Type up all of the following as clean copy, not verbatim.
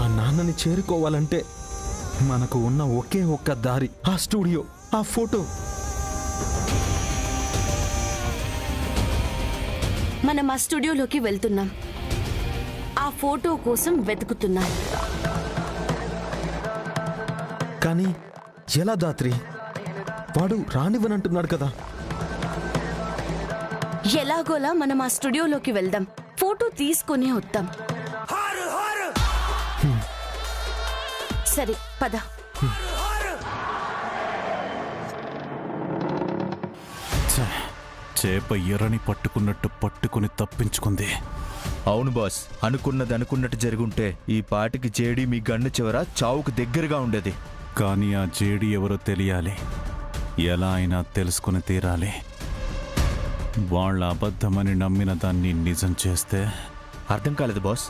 మా నాన్నని చేరుకోవాలంటే మనకు ఉన్న ఒకే ఒక్క దారి ఆ స్టూడియో, ఆ ఫోటో. మనం ఆ స్టూడియోలోకి వెళ్తున్నాం. ఆ ఫోటో కోసం వెతుకుతున్నాం. కానీ ఎలా దాత్రి? వాడు రానివ్వనంటున్నాడు కదా. ఎలాగోలా మనం ఆ స్టూడియోలోకి వెళ్దాం, ఫోటో తీసుకునే వద్దాం. సరే పద. చేప ఎర్రని పట్టుకున్నట్టు పట్టుకుని తప్పించుకుంది. అవును బాస్, అనుకున్నది అనుకున్నట్టు జరుగుంటే ఈ పాటికి జేడీ మీ గన్ను చివర చావుకు దగ్గరగా ఉండేది. కానీ ఆ జేడీ ఎవరో తెలియాలి. ఎలా అయినా తెలుసుకుని తీరాలి. వాళ్ళ అబద్ధమని నమ్మిన దాన్ని నిజం చేస్తే. అర్థం కాలేదు బాస్.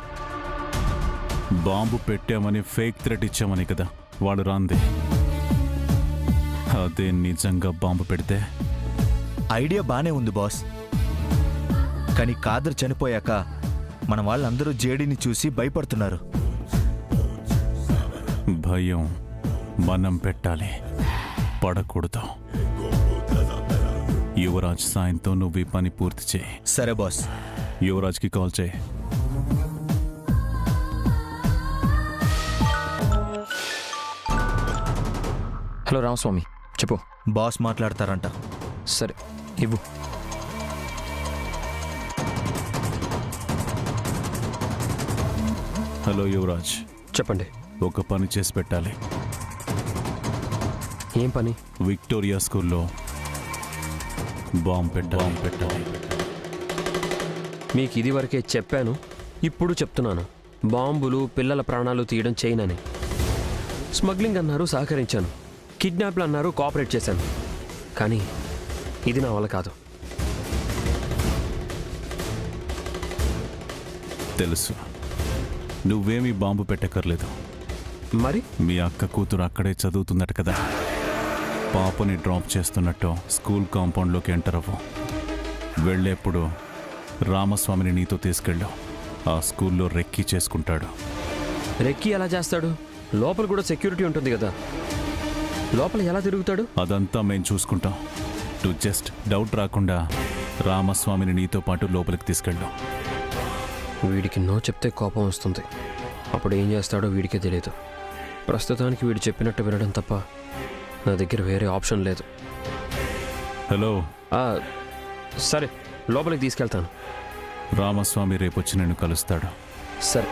బాంబు పెట్టామని ఫేక్ థ్రెట్ ఇచ్చామని కదా వాడు రాంది. అదే నిజంగా బాంబు పెడితే? ఐడియా బానే ఉంది బాస్, కానీ కాదర్ చనిపోయాక మన వాళ్ళందరూ జేడీని చూసి భయపడుతున్నారు. భయం మనం పెట్టాలి, పడకూడదు. యువరాజ్ సాయంతో నువ్వు ఈ పని పూర్తి చేయి. సరే బాస్. యువరాజ్కి కాల్ చేయి. హలో రామస్వామి, చెప్పు. బాస్ మాట్లాడతారంట. సరే ఇవ్వు. హలో యువరాజ్, చెప్పండి. ఒక పని చేసి పెట్టాలి. ఏం పని? విక్టోరియా స్కూల్లో బాంబు పెట్టాలి. మీకు ఇది వరకే చెప్పాను, ఇప్పుడు చెప్తున్నాను. బాంబులు, పిల్లల ప్రాణాలు తీయడం చేయనని. స్మగ్లింగ్ అన్నారు, సహకరించాను. కిడ్నాప్లు అన్నారు, కోఆపరేట్ చేశాను. కానీ ఇది నా వల్ల కాదు. తెలుసు, నువ్వేమీ బాంబు పెట్టక్కర్లేదు. మరి మీ అక్క కూతురు అక్కడే చదువుతున్నట్టు కదా. పాపని డ్రాప్ చేస్తున్నట్టు స్కూల్ కాంపౌండ్లోకి ఎంటర్ అవ్వు. వెళ్ళేప్పుడు రామస్వామిని నీతో తీసుకెళ్ళు. ఆ స్కూల్లో రెక్కీ చేసుకుంటాడు. రెక్కీ ఎలా చేస్తాడు? లోపల కూడా సెక్యూరిటీ ఉంటుంది కదా. లోపల ఎలా తిరుగుతాడు? అదంతా మేము చూసుకుంటాం. టు జస్ట్ డౌట్ రాకుండా రామస్వామిని నీతో పాటు లోపలికి తీసుకెళ్ళు. వీడికి నో చెప్తే కోపం వస్తుంది. అప్పుడు ఏం చేస్తాడో వీడికే తెలియదు. ప్రస్తుతానికి వీడు చెప్పినట్టు వినడం తప్ప నా దగ్గర వేరే ఆప్షన్ లేదు. హలో. సరే, లోపలికి తీసుకెళ్తాను. రామస్వామి రేపొచ్చి నిన్ను కలుస్తాడు. సరే.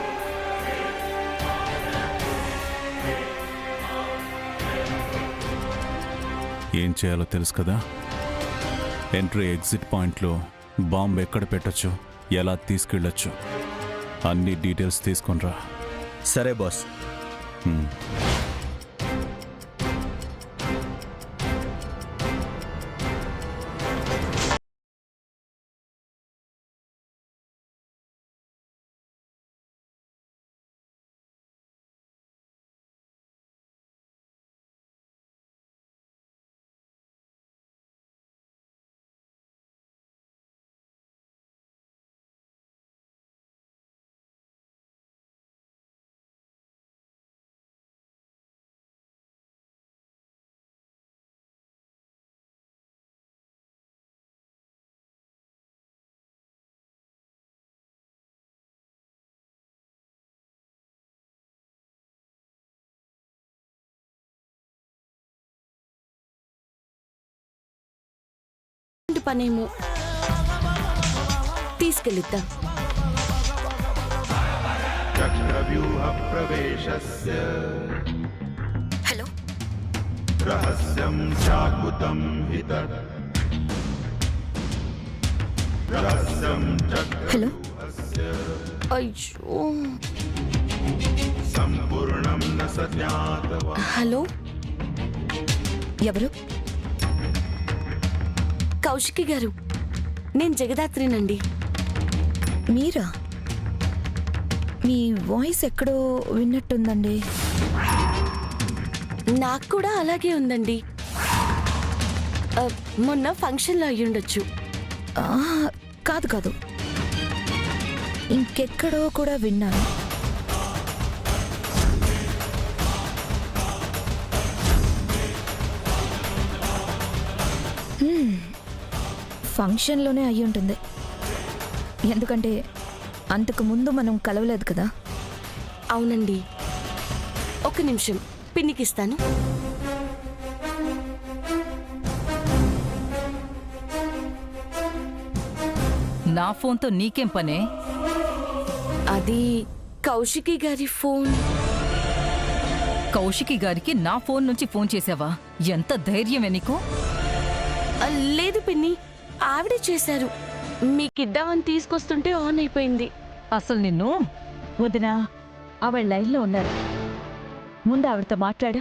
ఏం చేయాలో తెలుసు కదా. ఎంట్రీ ఎగ్జిట్ పాయింట్లో బాంబు ఎక్కడ పెట్టచ్చు, ఎలా తీసుకెళ్ళొచ్చు, అన్ని డీటెయిల్స్ తీసుకునిరా. సరే బాస్. పనేమో తీసుకెళ్ళిద్దాం. హలో. రహస్యం జాగృతం హితర్. హలో. అయ్యో. సంపూర్ణం న సజ్ఞాతవా. హలో, ఎవరు? కౌశికి గారు, నేను జగదాత్రినండి. మీరా? మీ వాయిస్ ఎక్కడో విన్నట్టుందండి. నాకు కూడా అలాగే ఉందండి. మొన్న ఫంక్షన్లో అయ్యుండొచ్చు. కాదు కాదు, ఇంకెక్కడో కూడా విన్నాను. ఫంక్షన్లోనే అయ్యి ఉంటుంది. ఎందుకంటే అంతకు ముందు మనం కలవలేదు కదా. అవునండి. ఒక నిమిషం, పిన్నికిస్తాను. నా ఫోన్తో నీకేం పనే? అది కౌశికి గారి ఫోన్. కౌశికి గారికి నా ఫోన్ నుంచి ఫోన్ చేసావా? ఎంత ధైర్యమే నీకు? లేదు పిన్ని, ఆవిడే చేశారు. మీకిద్దామని తీసుకొస్తుంటే ఆన్ అయిపోయింది. అసలు నిన్ను వదినా, ఆవిడ లైన్లో ఉన్నారు, ముందు ఆవిడతో మాట్లాడు.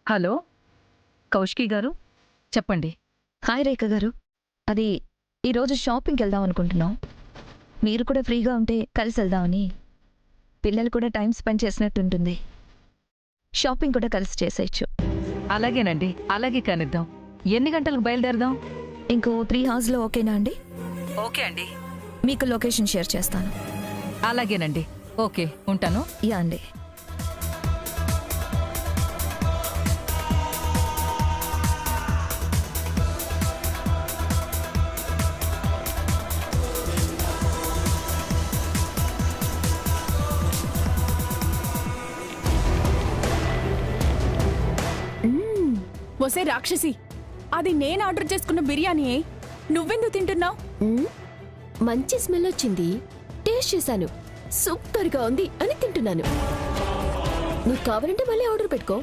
హలో కౌశికి గారు, చెప్పండి. హాయ్ రేఖ గారు, అది ఈరోజు షాపింగ్కి వెళ్దాం అనుకుంటున్నాం. మీరు కూడా ఫ్రీగా ఉంటే కలిసి వెళ్దామని. పిల్లలు కూడా టైం స్పెండ్ చేసినట్టుంటుంది. షాపింగ్ కూడా కలిసి చేసేయచ్చు. అలాగేనండి, అలాగే కానిద్దాం. ఎన్ని గంటలకు బయలుదేరదాం? ఇంకో 3 అవర్స్లో ఓకేనా అండి? ఓకే అండి. మీకు లొకేషన్ షేర్ చేస్తాను. అలాగేనండి, ఓకే, ఉంటాను. యా అండి. వసే రాక్షసి, అది నేను ఆర్డర్ చేసుకున్న బిర్యానీయే, నువ్వెందుకు తింటున్నావు? మంచి స్మెల్ వచ్చింది, టేస్ట్ చేశాను, సూపర్గా ఉంది అని తింటున్నాను. నీకు కావాలంటే మళ్ళీ ఆర్డర్ పెట్టుకో.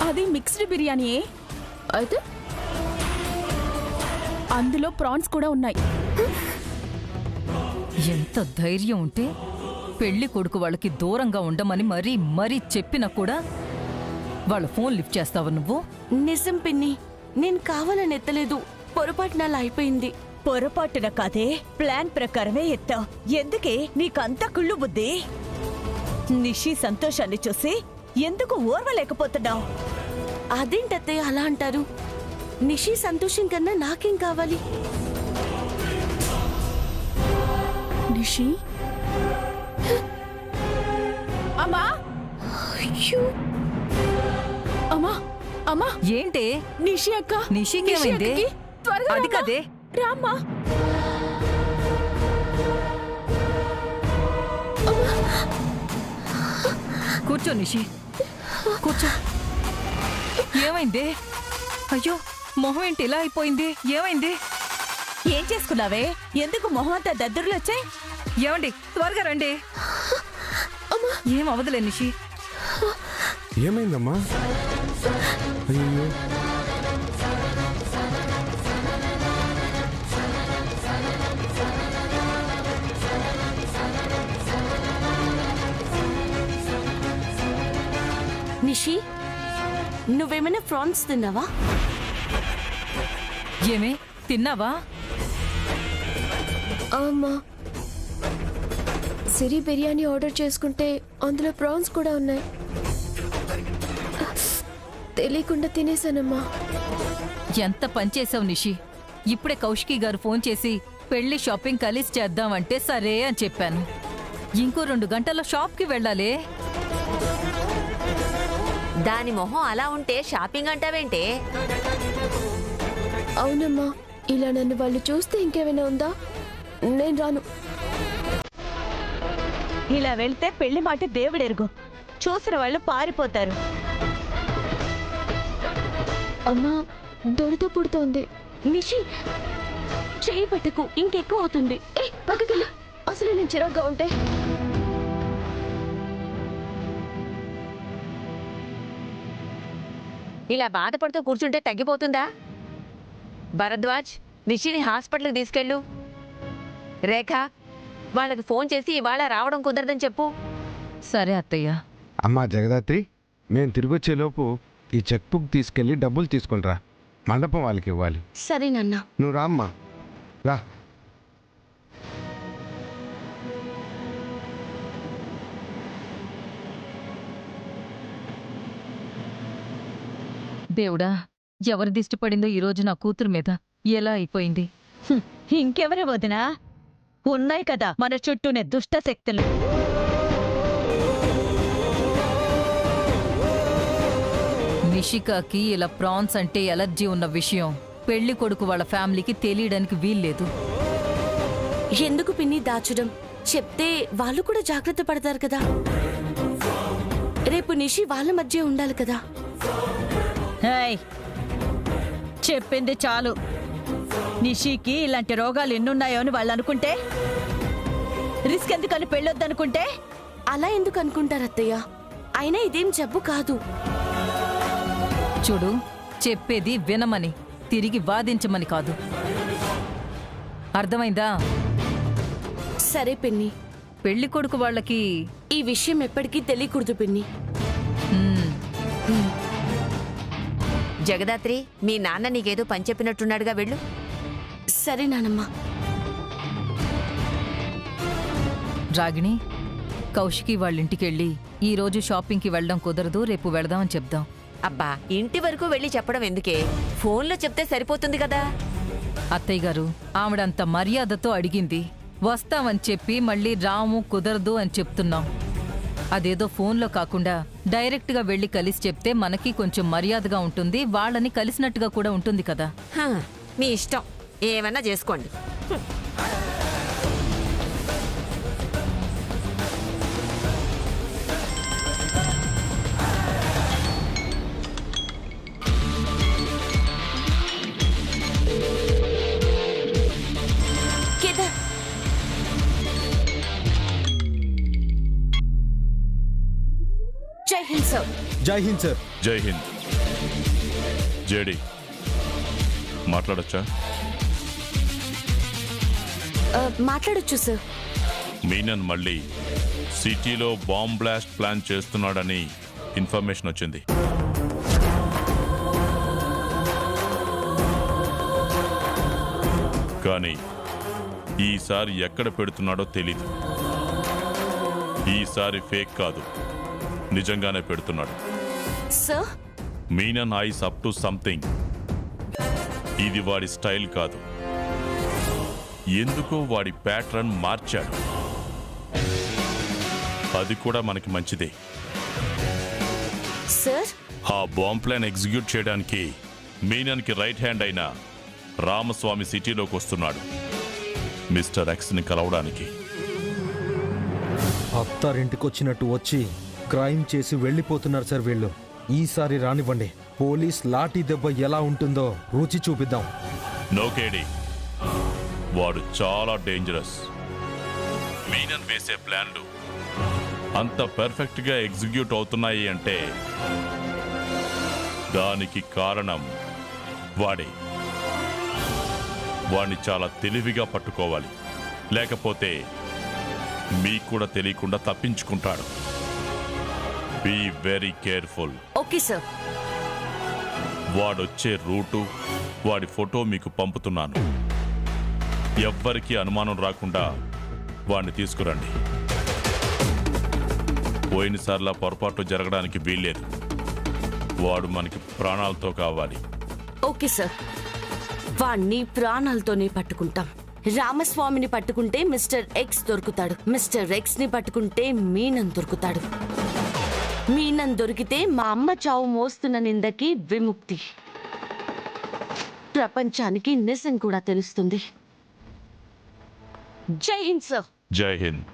అది మిక్స్డ్ బిర్యానీయే, అయితే అందులో ప్రాన్స్ కూడా ఉన్నాయి. ఎంత ధైర్యం ఉంటే పెళ్లి కొడుకు వాళ్ళకి దూరంగా ఉండమని మరీ మరీ చెప్పినా కూడా వాళ్ళ ఫోన్ లిఫ్ట్ చేస్తావా నువ్వు? నిజం పిన్ని, నేను కావాలని ఎత్తలేదు, పొరపాటున అలా అయిపోయింది. పొరపాటున కాదే, ప్లాన్ ప్రకారమే ఎత్తావు. ఎందుకే నీకంత కుళ్ళు బుద్ధి? నిషి సంతోషాన్ని చూసి ఎందుకు ఓర్వలేకపోతున్నావు? అదేంటత్తయ్య అలా అంటారు? నిషి సంతోషం కన్నా నాకేం కావాలి? నిషి, అమ్మా, అయ్యో, అమ్మా, అమ్మా, ఏంటే? నిషి అక్క, నిషికేమైంది? నిషి అక్కకి త్వరగా అది రామ్మా. కదే. రామ్మా. కూర్చో నిషి, కూర్చో. ఏమైంది? అయ్యో, మొహం ఏంటి ఇలా అయిపోయింది? ఏమైంది? ఏం చేసుకున్నావే? ఎందుకు మొహం అంతా దద్దుర్లు వచ్చాయి? ఏమండి, త్వరగా రండి. ఏం అవదులే నిషి. ఏమైందమ్మా? అయ్యో, నిషి, నువ్వేమైనా ప్రాన్స్ తిన్నావా? ఏమే తిన్నావా? అమ్మా, సిరి బిర్యానీ ఆర్డర్ చేసుకుంటే అందులో ప్రాన్స్ కూడా ఉన్నాయి. తెలియకుండా తినేసానమ్మా. ఎంత పనిచేసావు నిషి. ఇప్పుడే కౌశికి గారు ఫోన్ చేసి పెళ్లి షాపింగ్ కలిసి చేద్దామంటే సరే అని చెప్పాను. ఇంకో 2 గంటల్లో షాప్కి వెళ్ళాలి. దాని మొహం అలా ఉంటే షాపింగ్ అంటావేంటే? అవునమ్మా, ఇలా నన్ను వాళ్ళు చూస్తే ఇంకేమైనా ఉందా? నేను రాను. ఇలా వెళ్తే పెళ్లి మాట దేవుడెరుగు, చూసిన వాళ్ళు పారిపోతారు. అమ్మా, దొడితో పుడుతోంది. నిషి, చేయి పెట్టకు, ఇంకెక్కువ అవుతుంది. పక్కకెళ్ళి, అసలు నేను చిరాగ్గా ఉంటే. ఇలా బాధపడుతూ కూర్చుంటే తగ్గిపోతుందా? భరద్వాజ్, నిషిని హాస్పిటల్కి తీసుకెళ్ళు. రేఖ, వాళ్ళకి ఫోన్ చేసి ఇవాళ రావడం కుదరదని చెప్పు. సరే అత్తయ్య. అమ్మా జగదాత్రి, మేము తిరిగొచ్చేలోపు ఈ చెక్ బుక్ తీసుకెళ్ళి డబ్బులు తీసుకునిరా, మండపం వాళ్ళకి ఇవ్వాలి. సరే నాన్న. నువ్వు రామ్మా, రా. దేవుడా, ఎవరి దిష్టి పడిందో ఈరోజు నా కూతురు మీద. ఎలా అయిపోయింది? ఇంకెవరి వదినా? ఉన్నాయి కదా మన చుట్టూనే దుష్ట శక్తులు. నిషికాకి ఇలా ప్రాన్స్ అంటే ఎలర్జీ ఉన్న విషయం పెళ్లి కొడుకు వాళ్ళ ఫ్యామిలీకి తెలియడానికి వీల్లేదు. ఎందుకు పిన్ని దాచడం? చెప్తే వాళ్ళు కూడా జాగ్రత్త పడతారు కదా. రేపు నిషి వాళ్ళ మధ్య ఉండాలి కదా. చెప్పింది చాలు. నిషికి ఇలాంటి రోగాలు ఎన్నున్నాయో అని వాళ్ళు అనుకుంటే, రిస్క్ ఎందుకని పెళ్ళొద్దనుకుంటే, అలా ఎందుకు అనుకుంటారు అత్తయ్య? అయినా ఇదేం జబ్బు కాదు. చూడు, చెప్పేది వినమని, తిరిగి వాదించమని కాదు. అర్థమైందా? సరే పిన్ని. పెళ్లి కొడుకు వాళ్ళకి ఈ విషయం ఎప్పటికీ తెలియకూడదు పిన్ని. జగదాత్రి, మీ నాన్న నీకేదో పని చెప్పినట్టున్నాడుగా, వెళ్ళు. సరే నానమ్మా. రాగిణి, కౌశికి వాళ్ళింటికెళ్ళి ఈరోజు షాపింగ్కి వెళ్ళడం కుదరదు, రేపు వెళదామని చెప్దాం. అబ్బా, ఇంటి వరకు వెళ్ళి చెప్పడం ఎందుకే? ఫోన్లో చెప్తే సరిపోతుంది కదా. అత్తయ్య గారు, ఆవిడంత మర్యాదతో అడిగింది, వస్తామని చెప్పి మళ్ళీ రాము కుదరదు అని చెప్తున్నాం. అదేదో ఫోన్లో కాకుండా డైరెక్ట్గా వెళ్ళి కలిసి చెప్తే మనకి కొంచెం మర్యాదగా ఉంటుంది, వాళ్ళని కలిసినట్టుగా కూడా ఉంటుంది కదా. మీ ఇష్టం, ఏమన్నా చేసుకోండి. జై హింద్ సార్. జై హింద్ సార్. జై హింద్. జేడి మాట్లాడొచ్చా? మాట్లాడొచ్చు సార్. మీనన్ మళ్ళీ సిటీలో బాంబ్ బ్లాస్ట్ ప్లాన్ చేస్తున్నాడని ఇన్ఫర్మేషన్ వచ్చింది. కానీ ఈసారి ఎక్కడ పెడుతున్నాడో తెలీదు. ఈసారి ఫేక్ కాదు, నిజంగానే పెడుతున్నాడు. Sir, Menon is up to something. ఇది వాడి స్టైల్ కాదు, ఎందుకో వాడి ప్యాటర్న్ మార్చాడు. అది కూడా మనకి మంచిదే. సార్, ఆ బాంబ్ ప్లాన్ ఎగ్జిక్యూట్ చేయడానికి మీనన్కి రైట్ హ్యాండ్ అయిన రామస్వామి సిటీలోకి వస్తున్నాడు, మిస్టర్ ఎక్స్ని కలవడానికి. అత్తారింటికొచ్చినట్టు వచ్చి క్రైమ్ చేసి వెళ్ళిపోతున్నారు సార్ వీళ్ళు. ఈసారి రానివ్వండి, పోలీస్ లాఠీ దెబ్బ ఎలా ఉంటుందో రుచి చూపిద్దాం. నోకేడి, వాడు చాలా డేంజరస్. మీనన్ వేసే ప్లాన్లు అంత పర్ఫెక్ట్గా ఎగ్జిక్యూట్ అవుతున్నాయి అంటే దానికి కారణం వాడే. వాడిని చాలా తెలివిగా పట్టుకోవాలి, లేకపోతే మీకు కూడా తెలియకుండా తప్పించుకుంటాడు. Be very careful. Okay sir. వాడొచ్చే రూటు, వాడి ఫోటో మీకు పంపుతున్నాను. ఎవ్వరికీ అనుమానం రాకుండా వాడిని తీసుకురండి. పోయినసార్లా పొరపాటు జరగడానికి వీల్లేదు. వాడు మనకి ప్రాణాలతో కావాలి. ఓకే సార్, వాణ్ణి ప్రాణాలతోనే పట్టుకుంటాం. రామస్వామిని పట్టుకుంటే మిస్టర్ ఎక్స్ దొరుకుతాడు, మిస్టర్ ఎక్స్ ని పట్టుకుంటే మీనన్ దొరుకుతాడు. మీనన్ దొరికితే మా అమ్మ చావు మోస్తున్న నిందకి విముక్తి. ప్రపంచానికి నిజం కూడా తెలుస్తుంది. జై హింద్ సార్. జై హింద్.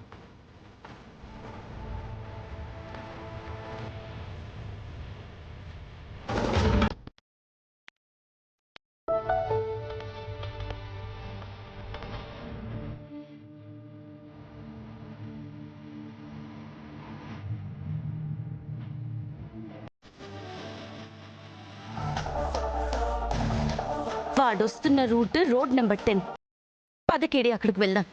వాడొస్తున్న రూట్ రోడ్ నెంబర్ 10. పదకేడి అక్కడికి వెళ్దాం.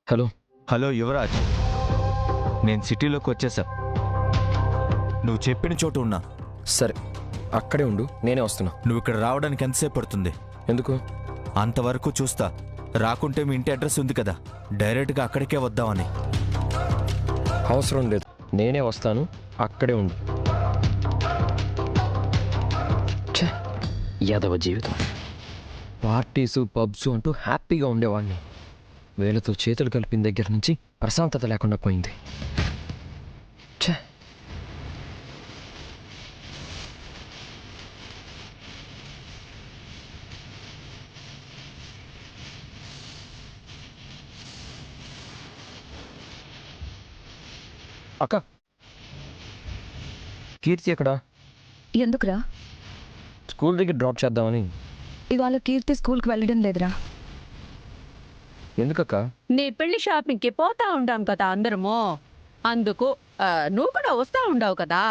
హలో హలో యువరాజ్, నేను సిటీలోకి వచ్చేసా. నువ్వు చెప్పిన చోటు ఉన్నా. సరే, అక్కడే ఉండు, నేనే వస్తున్నా. నువ్వు ఇక్కడ రావడానికి ఎంతసేపు పడుతుంది? ఎందుకు? అంతవరకు చూస్తా. రాకుంటే మీ ఇంటి అడ్రస్ ఉంది కదా, డైరెక్ట్గా అక్కడికే వద్దామని. అవసరం లేదు, నేనే వస్తాను, అక్కడే ఉండు. యాదవ జీవితం. పార్టీసు పబ్స్ అంటూ హ్యాపీగా ఉండేవాడిని. వేలతో చేతులు కలిపిన దగ్గర నుంచి ప్రశాంతత లేకుండా పోయింది. ఛే. అక్క, కీర్తి ఎక్కడా? ఎందుకురా? స్కూల్ దగ్గర డ్రాప్ చేద్దామని. ఇవాళ కీర్తి స్కూల్కి వెళ్ళడం లేదురా. ఎందుకక్క? నీ పెళ్లి షాపింగ్కి పోతా ఉండాం కదా అందరము, అందుకు నువ్వు కూడా వస్తా ఉండవు కదా.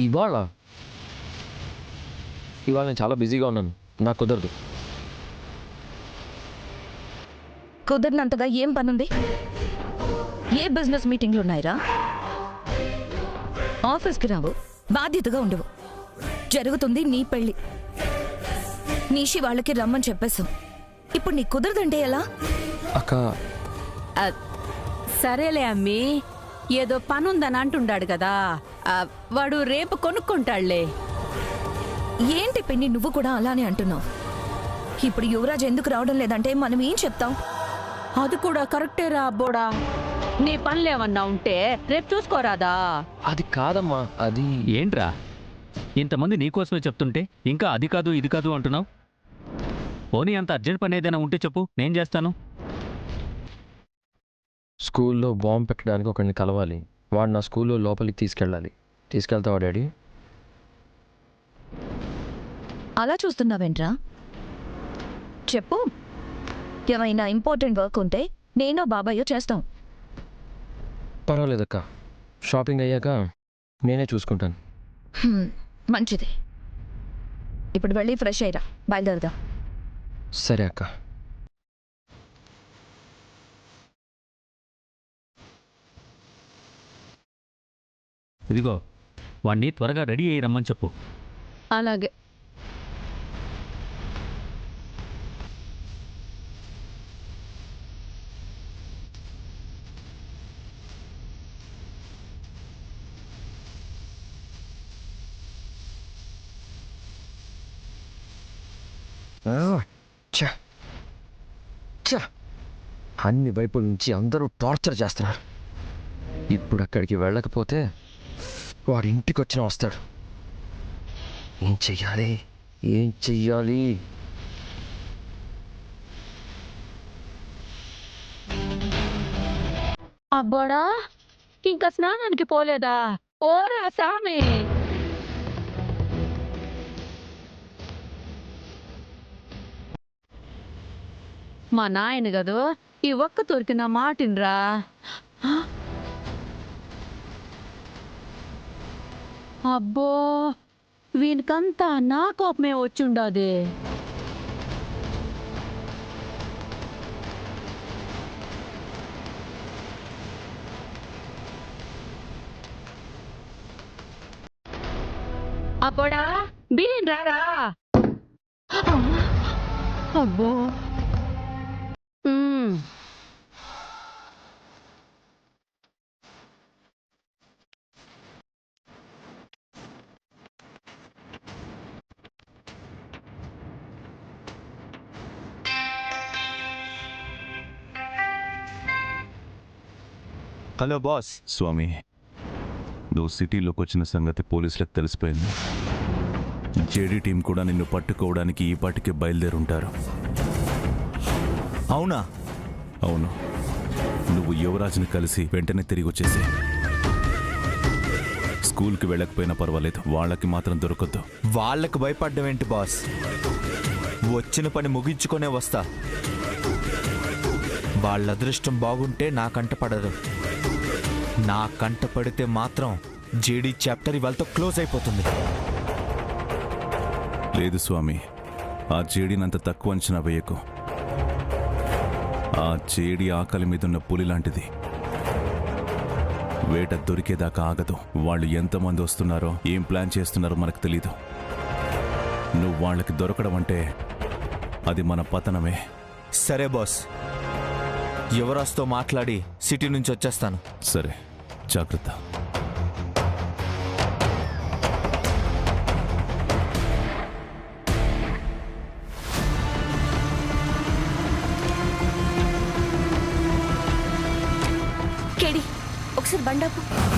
ఇవాళ నేను చాలా బిజీగా ఉన్నాను, నాకు కుదరదు. కుదిరినంతగా ఏం పనుంది? ఏ బిజినెస్ మీటింగ్లు ఉన్నాయిరా? ఆఫీస్కి రావు, బాధ్యతగా ఉండవు. జరుగుతుంది నీ పెళ్ళి. నీషి వాళ్ళకి రమ్మని చెప్పేశాం. ఇప్పుడు నీ కుదరదంటే ఎలా? అక్క, సరేలే అమ్మి, ఏదో పనుందని అంటుండాడు కదా, వాడు రేపు కొనుక్కుంటాడులే. ఏంటి పిన్ని నువ్వు కూడా అలానే అంటున్నావు? ఇప్పుడు యువరాజ్ ఎందుకు రావడం లేదంటే మనం ఏం చెప్తాం? అది కూడా కరెక్టే రా అబ్బోడా. నీ పనులేమన్నా ఉంటే రేపు చూసుకోరాదా? అది కాదమ్మా, అది ఏంట్రా ఇంతమంది నీకోసమే చెప్తుంటే ఇంకా అది కాదు ఇది కాదు అంటున్నావు? పోనీ అంత అర్జెంట్ పని ఏదైనా ఉంటే చెప్పు, నేను చేస్తాను. స్కూల్లో బాంబు పెట్టడానికి ఒకరిని కలవాలి. వాడు నా స్కూల్లో లోపలికి తీసుకెళ్ళాలి. తీసుకెళ్తావా డాడీ? అలా చూస్తున్నావేంట్రా? చెప్పు. ఏమైనా ఇంపార్టెంట్ వర్క్ ఉంటే నేనో బాబాయ్యో చేస్తాం. పర్వాలేదక్క, షాపింగ్ అయ్యాక నేనే చూసుకుంటాను. మంచిది. ఇప్పుడు వెళ్ళి ఫ్రెష్ అయ్యిరా, బయలుదేరదాం. సరే అక్క. ఇదిగో వాణ్ణి త్వరగా రెడీ అయ్యి రమ్మని చెప్పు. అలాగే. అన్ని వైపుల నుంచి అందరూ టార్చర్ చేస్తున్నారు. ఇప్పుడు అక్కడికి వెళ్ళకపోతే వాడి ఇంటికి వచ్చిన వస్తాడు. ఏం చెయ్యాలి? ఏం చెయ్యాలి? అబ్బోడా, ఇంకా స్నానానికి పోలేదా? ఓరా సామి. మా నాయన గదు ఈ ఒక్క తోరికి నా మాటిన్రా. అబ్బో, వీనికంతా నా కోపమే వచ్చుండాది. అబ్బోడా, బీన్ రారా. అబ్బో. Hello boss. స్వామి, నువ్వు సిటీలోకి వచ్చిన సంగతి పోలీసులకు తెలిసిపోయింది. జేడీ టీం కూడా నిన్ను పట్టుకోవడానికి ఈ పాటికి బయలుదేరుంటారు. అవునా? అవును. నువ్వు యువరాజ్ని కలిసి వెంటనే తిరిగి వచ్చేసి స్కూల్కి వెళ్ళకపోయినా పర్వాలేదు, వాళ్ళకి మాత్రం దొరకద్దు. వాళ్ళకి భయపడ్డం ఏంటి బాస్? వచ్చిన పని ముగించుకొనే వస్తా. వాళ్ళ అదృష్టం బాగుంటే నా కంట పడదు. నా కంట పడితే మాత్రం జేడీ చాప్టర్ ఇవాళతో క్లోజ్ అయిపోతుంది. లేదు స్వామి, ఆ జేడీనంత తక్కువ అంచనా వేయకు. ఆ చేడి ఆకలి మీదున్న పులి లాంటిది. వేట దొరికేదాకా ఆగదు. వాళ్ళు ఎంతమంది వస్తున్నారో ఏం ప్లాన్ చేస్తున్నారో మనకు తెలీదు. నువ్వు వాళ్ళకి దొరకడం అంటే అది మన పతనమే. సరే బాస్, యువరాజ్తో మాట్లాడి సిటీ నుంచి వచ్చేస్తాను. సరే, జాగ్రత్త. కేడి ఒకసారి బండాపు.